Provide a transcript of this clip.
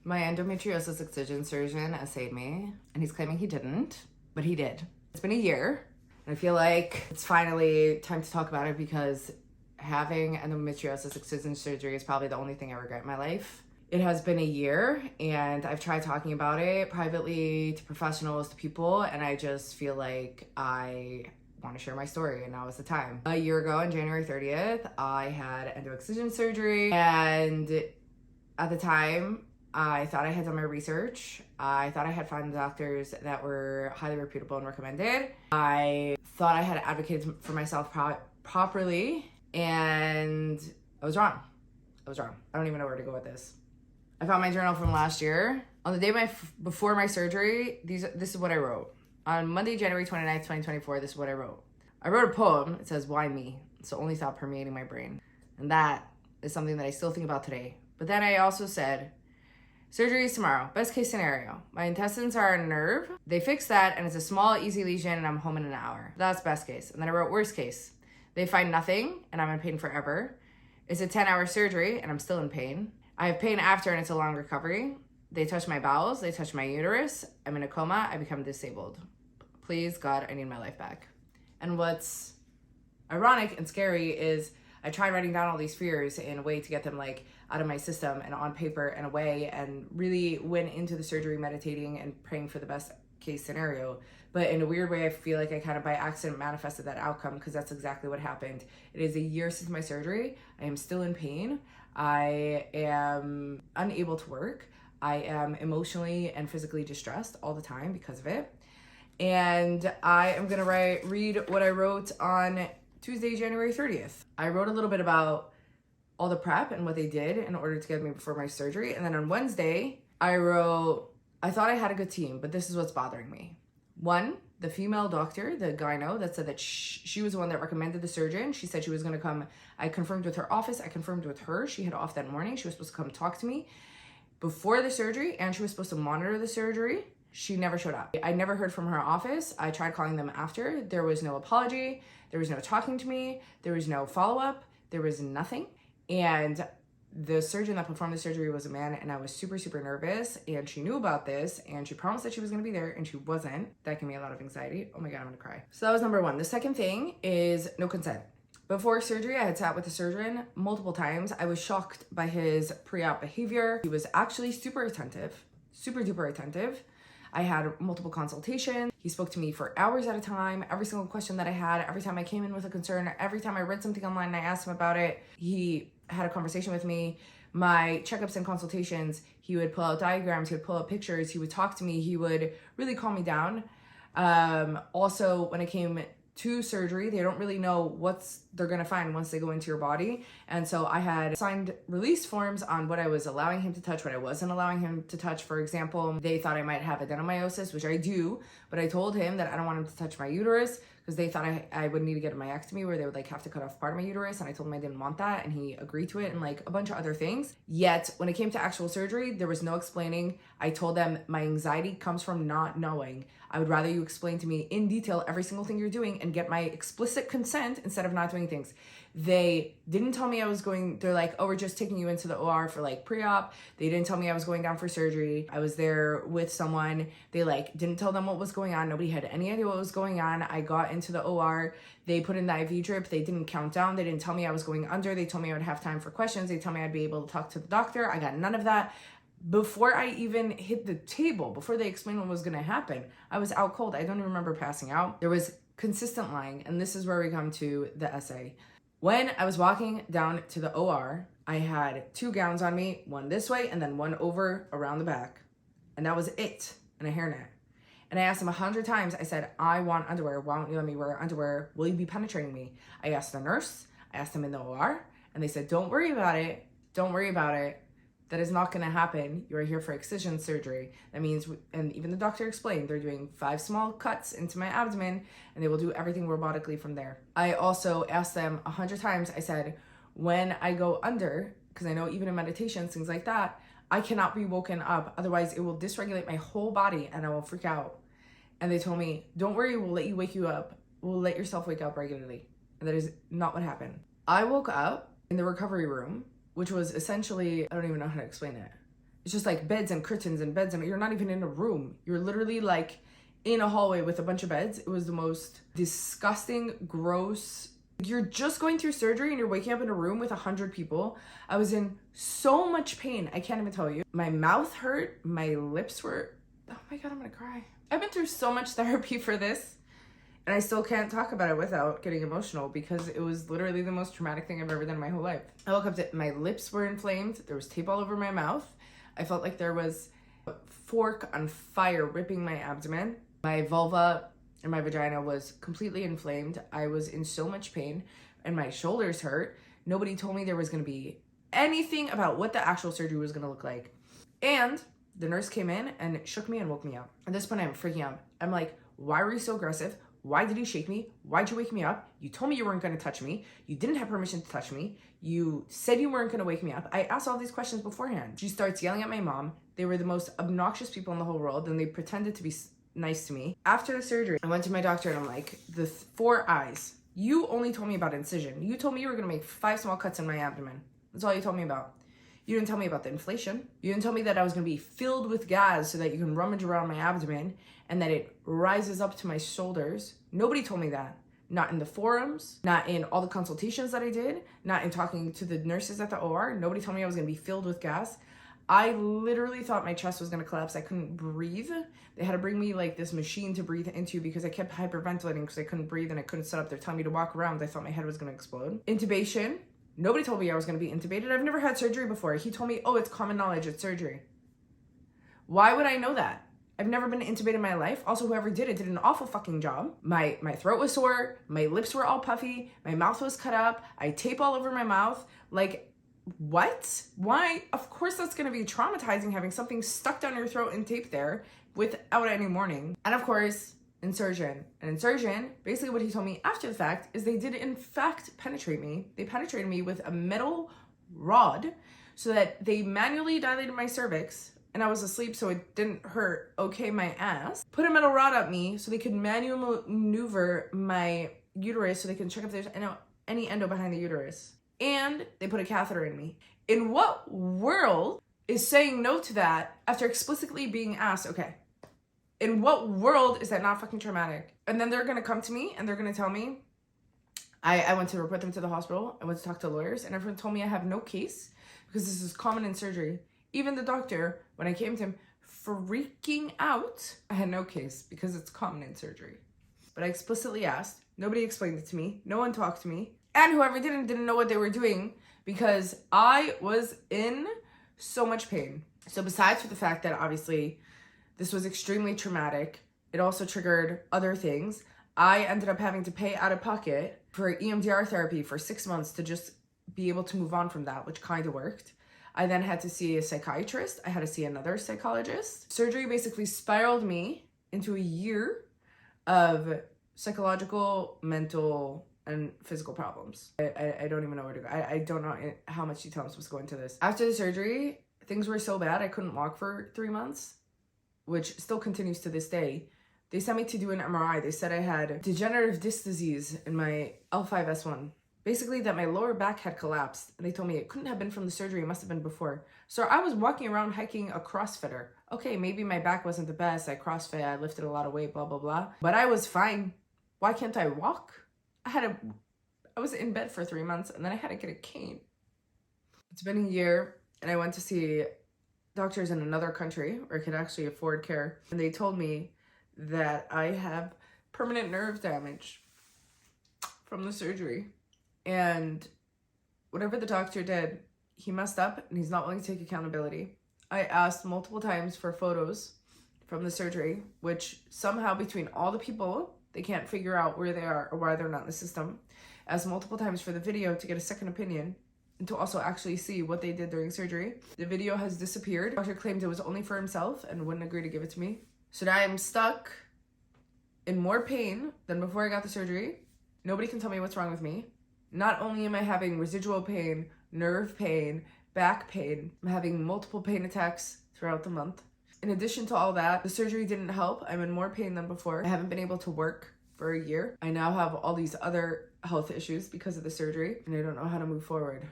My endometriosis excision surgeon essayed me, and he's claiming he didn't, but he did. It's been a year, and I feel like it's finally time to talk about it because having endometriosis excision surgery is probably the only thing I regret in my life. It has been a year, and I've tried talking about it privately to professionals, to people, and I just feel like I want to share my story, and now is the time. A year ago on January 30th, I had endo-excision surgery, and at the time, I thought I had done my research. I thought I had found doctors that were highly reputable and recommended. I thought I had advocated for myself properly, and I was wrong. I don't even know where to go with this. I found my journal from last year. On the day before my surgery, this is what I wrote. On Monday, January 29th, 2024, this is what I wrote. I wrote a poem. It says, "Why me?" It's the only thought permeating my brain. And that is something that I still think about today. But then I also said, surgery is tomorrow. Best case scenario. My intestines are a nerve. They fix that, and it's a small, easy lesion, and I'm home in an hour. That's best case. And then I wrote worst case. They find nothing, and I'm in pain forever. It's a 10-hour surgery, and I'm still in pain. I have pain after, and it's a long recovery. They touch my bowels. They touch my uterus. I'm in a coma. I become disabled. Please, God, I need my life back. And what's ironic and scary is I tried writing down all these fears in a way to get them out of my system and on paper and away, and really went into the surgery meditating and praying for the best case scenario. But in a weird way, I feel like I kind of by accident manifested that outcome, because that's exactly what happened. It is a year since my surgery. I am still in pain. I am unable to work. I am emotionally and physically distressed all the time because of it. And I am gonna read what I wrote on Tuesday, January 30th. I wrote a little bit about all the prep and what they did in order to get me before my surgery. And then on Wednesday, I wrote, I thought I had a good team, but this is what's bothering me. One, the female doctor, the gyno, that said that she was the one that recommended the surgeon. She said she was gonna come. I confirmed with her office. I confirmed with her. She had off that morning. She was supposed to come talk to me before the surgery, and she was supposed to monitor the surgery. She never showed up. I never heard from her office. I tried calling them after. There was no apology. There was no talking to me. There was no follow-up. There was nothing. And the surgeon that performed the surgery was a man, and I was super, super nervous, and she knew about this, and she promised that she was gonna be there, and she wasn't. That gave me a lot of anxiety. Oh my God, I'm gonna cry. So that was number one. The second thing is no consent. Before surgery, I had sat with the surgeon multiple times. I was shocked by his pre-op behavior. He was actually super attentive, super duper attentive. I had multiple consultations. He spoke to me for hours at a time. Every single question that I had, every time I came in with a concern, every time I read something online and I asked him about it, he had a conversation with me. My checkups and consultations, he would pull out diagrams, he would pull out pictures, he would talk to me, he would really calm me down. Also, when it came to surgery, they don't really know what they're gonna find once they go into your body. And so I had signed release forms on what I was allowing him to touch, what I wasn't allowing him to touch. For example, they thought I might have adenomyosis, which I do, but I told him that I don't want him to touch my uterus because they thought I would need to get a myectomy where they would have to cut off part of my uterus. And I told him I didn't want that, and he agreed to it, and a bunch of other things. Yet when it came to actual surgery, there was no explaining. I told them my anxiety comes from not knowing. I would rather you explain to me in detail every single thing you're doing and get my explicit consent instead of not doing things. They didn't tell me I was going, they're like, oh, we're just taking you into the OR for pre-op. They didn't tell me I was going down for surgery. I was there with someone. They didn't tell them what was going on. Nobody had any idea what was going on. I got into the OR. They put in the IV drip. They didn't count down. They didn't tell me I was going under. They told me I would have time for questions. They told me I'd be able to talk to the doctor. I got none of that. Before I even hit the table, before they explained what was gonna happen, I was out cold. I don't even remember passing out. There was consistent lying, and this is where we come to the essay. When I was walking down to the OR, I had two gowns on me, one this way and then one over around the back. And that was it, and a hairnet. And I asked them 100 times, I said, I want underwear. Why don't you let me wear underwear? Will you be penetrating me? I asked the nurse, I asked them in the OR, and they said, don't worry about it. Don't worry about it. That is not gonna happen. You are here for excision surgery. That means, and even the doctor explained, they're doing 5 small cuts into my abdomen, and they will do everything robotically from there. I also asked them 100 times, I said, when I go under, because I know even in meditations, things like that, I cannot be woken up. Otherwise, it will dysregulate my whole body and I will freak out. And they told me, don't worry, we'll let you wake you up. We'll let yourself wake up regularly. And that is not what happened. I woke up in the recovery room, which was essentially, I don't even know how to explain it. It's just like beds and curtains and beds, and you're not even in a room. You're literally like in a hallway with a bunch of beds. It was the most disgusting, gross. You're just going through surgery and you're waking up in a room with 100 people. I was in so much pain. I can't even tell you. My mouth hurt. My lips were, oh my God, I'm gonna cry. I've been through so much therapy for this, and I still can't talk about it without getting emotional because it was literally the most traumatic thing I've ever done in my whole life. I woke up to, my lips were inflamed. There was tape all over my mouth. I felt like there was a fork on fire ripping my abdomen. My vulva and my vagina was completely inflamed. I was in so much pain and my shoulders hurt. Nobody told me there was going to be anything about what the actual surgery was going to look like. And the nurse came in and shook me and woke me up. At this point, I'm freaking out. I'm like, why were you so aggressive? Why did you shake me? Why'd you wake me up? You told me you weren't going to touch me. You didn't have permission to touch me. You said you weren't going to wake me up. I asked all these questions beforehand. She starts yelling at my mom. They were the most obnoxious people in the whole world, and they pretended to be nice to me. After the surgery, I went to my doctor and I'm like, the 4 eyes. You only told me about incision. You told me you were going to make 5 small cuts in my abdomen. That's all you told me about. You didn't tell me about the inflation. You didn't tell me that I was going to be filled with gas so that you can rummage around my abdomen and that it rises up to my shoulders. Nobody told me that. Not in the forums, not in all the consultations that I did, not in talking to the nurses at the OR. Nobody told me I was going to be filled with gas. I literally thought my chest was going to collapse. I couldn't breathe. They had to bring me like this machine to breathe into because I kept hyperventilating because I couldn't breathe and I couldn't sit up. They're telling me to walk around. I thought my head was going to explode. Intubation. Nobody told me I was going to be intubated. I've never had surgery before. He told me, oh, it's common knowledge. It's surgery. Why would I know that? I've never been intubated in my life. Also, whoever did it did an awful fucking job. My throat was sore. My lips were all puffy. My mouth was cut up. I had tape all over my mouth. Like, what? Why? Of course that's going to be traumatizing having something stuck down your throat and taped there without any warning. And of course, insertion. An insertion, basically what he told me after the fact is they did in fact penetrate me. They penetrated me with a metal rod so that they manually dilated my cervix, and I was asleep so it didn't hurt, okay, my ass. Put a metal rod up me so they could manually maneuver my uterus so they can check if there's any endo behind the uterus. And they put a catheter in me. In what world is saying no to that after explicitly being asked, okay, in what world is that not fucking traumatic? And then they're gonna come to me and they're gonna tell me, I went to report them to the hospital. I went to talk to lawyers and everyone told me I have no case because this is common in surgery. Even the doctor, when I came to him, freaking out, I had no case because it's common in surgery. But I explicitly asked. Nobody explained it to me. No one talked to me. And whoever didn't know what they were doing because I was in so much pain. So besides for the fact that obviously this was extremely traumatic, it also triggered other things. I ended up having to pay out of pocket for EMDR therapy for 6 months to just be able to move on from that, which kind of worked. I then had to see a psychiatrist. I had to see another psychologist. Surgery basically spiraled me into a year of psychological, mental, and physical problems. I don't even know where to go. I don't know how much detail I'm supposed to go into this. After the surgery, things were so bad I couldn't walk for 3 months, which still continues to this day. They sent me to do an MRI. They said I had degenerative disc disease in my L5S1. Basically that my lower back had collapsed. And they told me it couldn't have been from the surgery. It must have been before. So I was walking around hiking a CrossFitter. Okay, maybe my back wasn't the best. I CrossFit, I lifted a lot of weight, blah, blah, blah. But I was fine. Why can't I walk? I was in bed for 3 months and then I had to get a cane. It's been a year and I went to see doctors in another country where I could actually afford care. And they told me that I have permanent nerve damage from the surgery. And whatever the doctor did, he messed up and he's not willing to take accountability. I asked multiple times for photos from the surgery, which somehow between all the people, they can't figure out where they are or why they're not in the system. Asked multiple times for the video to get a second opinion and to also actually see what they did during surgery. The video has disappeared. The doctor claimed it was only for himself and wouldn't agree to give it to me. So now I'm stuck in more pain than before I got the surgery. Nobody can tell me what's wrong with me. Not only am I having residual pain, nerve pain, back pain, I'm having multiple pain attacks throughout the month. In addition to all that, the surgery didn't help. I'm in more pain than before. I haven't been able to work for a year. I now have all these other health issues because of the surgery, and I don't know how to move forward.